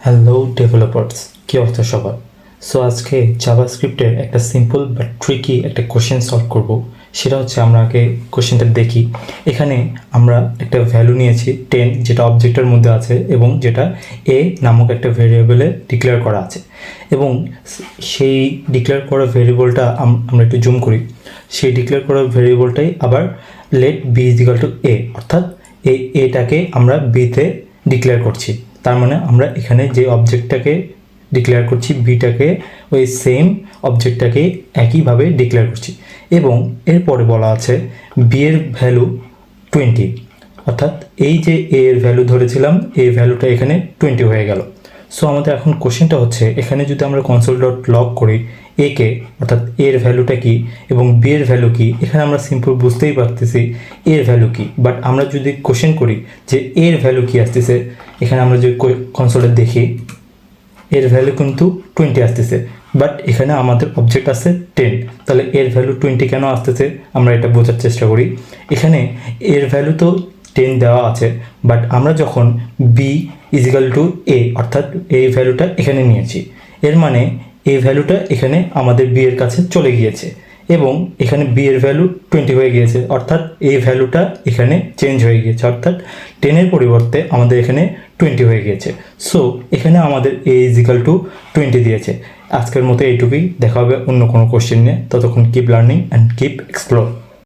Hello developers, কী অবস্থা সবার? So আজকে জাভাস্ক্রিপ্টের একটা সিম্পল বাট ট্রিকি একটা কোশ্চেন সলভ করব। সেটা হচ্ছে আমরা আগে কোশ্চেনটা দেখি। এখানে আমরা একটা ভ্যালু নিয়েছি 10, যেটা অবজেক্টের মধ্যে আছে এবং যেটা এ নামক একটা ভেরিয়েবলে ডিক্লেয়ার করা আছে। এবং সেই ডিক্লেয়ার করা ভেরিয়েবলটা আমরা একটু জুম করি। সেই ডিক্লেয়ার করা ভেরিয়েবলটাই আবার let b is equal to a, অর্থাৎ এই এটাকে আমরা বিতে ডিক্লেয়ার করছি। তার মানে আমরা এখানে যে অবজেক্টটাকে ডিক্লেয়ার করছি বিটাকে ওই সেম অবজেক্টটাকে একইভাবে ডিক্লেয়ার করছি। এবং এরপরে বলা আছে বি এর ভ্যালু 20, অর্থাৎ এই যে এ এর ভ্যালু ধরেছিলাম এই ভ্যালুটা এখানে 20 হয়ে গেল। সো আমাদের এখন কোশ্চেনটা হচ্ছে এখানে যদি আমরা কনসোল ডট লগ করি একে, অর্থাৎ এর ভ্যালুটা কি এবং বি এর ভ্যালু কি, এখানে আমরা সিম্পল বুঝতেই পারতেছি এর ভ্যালু কি। বাট আমরা যদি কোশ্চেন করি যে এর ভ্যালু কি আসতেছে, এখানে আমরা যদি কনসোলে দেখি এর ভ্যালু কিন্তু 20 আসতেছে, বাট এখানে আমাদের অবজেক্ট আছে 10। তাহলে এর ভ্যালু 20 কেন আসতেছে আমরা এটা বোঝার চেষ্টা করি। এখানে এর ভ্যালু তো 10 দেওয়া আছে, বাট আমরা যখন বি ইজিক্যাল টু এ, অর্থাৎ এই ভ্যালুটা এখানে নিয়েছি, এর মানে এই ভ্যালুটা এখানে আমাদের বি এর কাছে চলে গিয়েছে এবং এখানে বি এর ভ্যালু 20 হয়ে গিয়েছে, অর্থাৎ এই ভ্যালুটা এখানে চেঞ্জ হয়ে গিয়েছে, অর্থাৎ 10-এর পরিবর্তে আমাদের এখানে 20 হয়ে গিয়েছে। সো এখানে আমাদের এ ইজ ইকাল টু 20 দিয়েছে। আজকের মতো এইটুকুই, দেখা হবে অন্য কোনো কোশ্চেন নিয়ে। ততক্ষণ keep learning and keep explore.